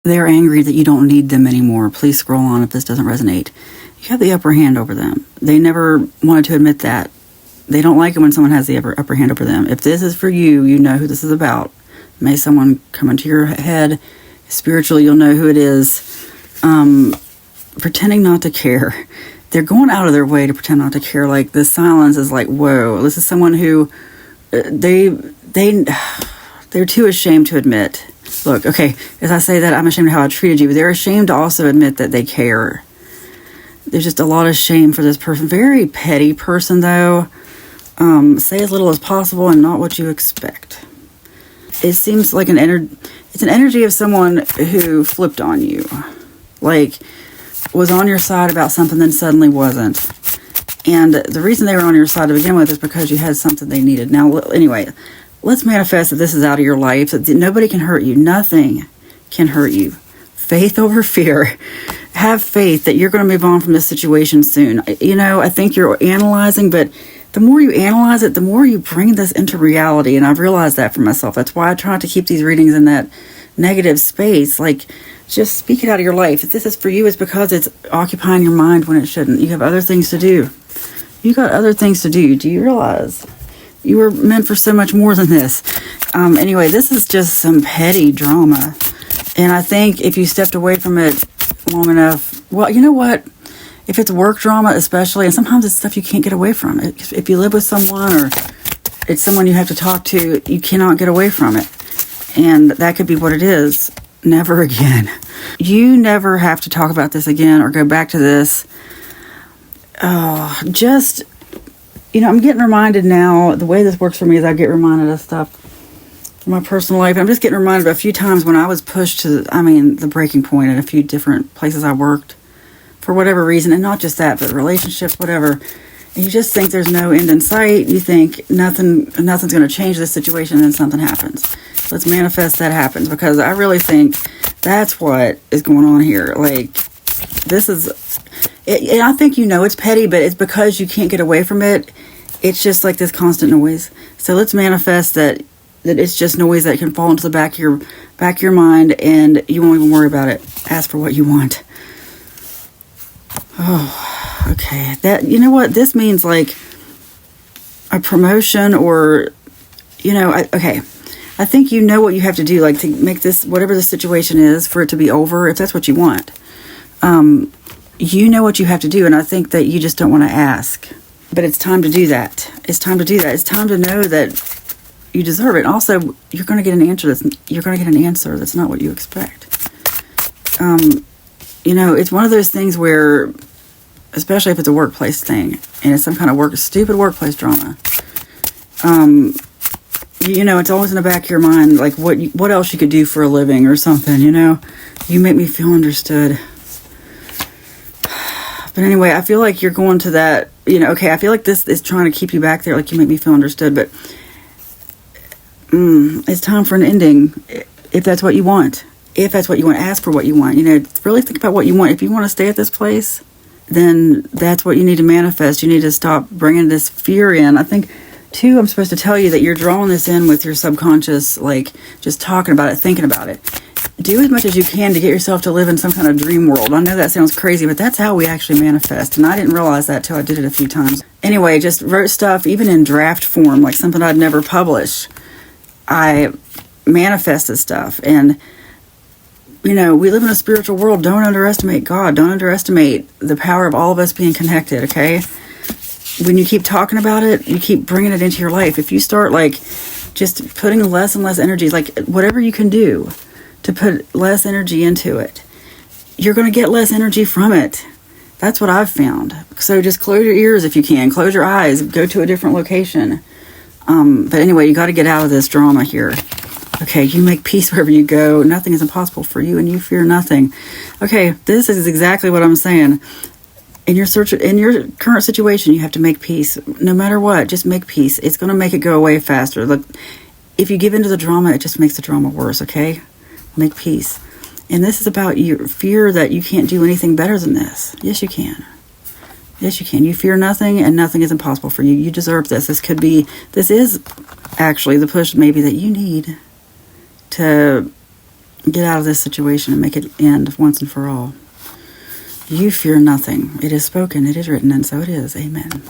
They're angry that you don't need them anymore. Please scroll on if this doesn't resonate. You have the upper hand over them. They never wanted to admit that. They don't like it when someone has the upper hand over them. If this is for you, you know who this is about. May someone come into your head. Spiritually, you'll know who it is. Pretending not to care. They're going out of their way to pretend not to care. Like, the silence is like, whoa. This is someone who they're too ashamed to admit. Look, okay, as I say that, I'm ashamed of how I treated you, but they're ashamed to also admit that they care. There's just a lot of shame for this person. Very petty person, though. Say as little as possible and not what you expect. It seems like it's an energy of someone who flipped on you. Like, was on your side about something, then suddenly wasn't. And the reason they were on your side to begin with is because you had something they needed. Now, anyway, let's manifest that this is out of your life, that nobody can hurt you. Nothing can hurt you. Faith over fear. Have faith that you're going to move on from this situation soon. You know, I think you're analyzing, but the more you analyze it, the more you bring this into reality. And I've realized that for myself. That's why I try to keep these readings in that negative space. Like, just speak it out of your life. If this is for you, it's because it's occupying your mind when it shouldn't. You have other things to do. You got other things to do. Do you realize? You were meant for so much more than this. Anyway, this is just some petty drama. And I think if you stepped away from it long enough, well, you know what? If it's work drama especially, and sometimes it's stuff you can't get away from. If you live with someone or it's someone you have to talk to, you cannot get away from it. And that could be what it is. Never again. You never have to talk about this again or go back to this. Just, you know, I'm getting reminded now, the way this works for me is I get reminded of stuff from my personal life. I'm just getting reminded of a few times when I was pushed to, the breaking point in a few different places I worked for whatever reason. And not just that, but relationships, whatever. And you just think there's no end in sight. You think nothing's going to change this situation, and then something happens. Let's manifest that happens, because I really think that's what is going on here. Like, this is, and I think you know it's petty, but it's because you can't get away from it. It's just like this constant noise. So let's manifest that it's just noise that can fall into the back of your mind, and you won't even worry about it. Ask for what you want. Oh, okay. That, you know what? This means like a promotion, or, you know, okay. I think you know what you have to do, like, to make this, whatever the situation is, for it to be over, if that's what you want. You know what you have to do, and I think that you just don't want to ask. But it's time to do that. It's time to do that. It's time to know that you deserve it. Also, you're going to get an answer that's not what you expect. You know, it's one of those things where, especially if it's a workplace thing, and it's some kind of stupid workplace drama, you know, it's always in the back of your mind, like, what else you could do for a living or something, you know? You make me feel understood. But anyway, I feel like you're going to that, you know, okay, I feel like this is trying to keep you back there, like, you make me feel understood, but it's time for an ending, if that's what you want. If that's what you want, ask for what you want. You know, really think about what you want. If you want to stay at this place, then that's what you need to manifest. You need to stop bringing this fear in. I think, too, I'm supposed to tell you that you're drawing this in with your subconscious, like, just talking about it, thinking about it. Do as much as you can to get yourself to live in some kind of dream world. I know that sounds crazy, but that's how we actually manifest. And I didn't realize that till I did it a few times. Anyway, just wrote stuff, even in draft form, like something I'd never publish. I manifested stuff. And, you know, we live in a spiritual world. Don't underestimate God. Don't underestimate the power of all of us being connected, okay? When you keep talking about it, you keep bringing it into your life. If you start, like, just putting less and less energy, like, whatever you can do to put less energy into it, you're going to get less energy from it. That's what I've found. So just close your ears if you can. Close your eyes. Go to a different location. But anyway, you got to get out of this drama here. Okay, you make peace wherever you go. Nothing is impossible for you, and you fear nothing. Okay, this is exactly what I'm saying. In your current situation, you have to make peace. No matter what, just make peace. It's going to make it go away faster. Look, if you give into the drama, it just makes the drama worse, okay? Make peace. And this is about your fear that you can't do anything better than this. Yes, you can. Yes, you can. You fear nothing, and nothing is impossible for you. You deserve this. This is actually the push maybe that you need to get out of this situation and make it end once and for all. You fear nothing. It is spoken, it is written, and so it is. Amen.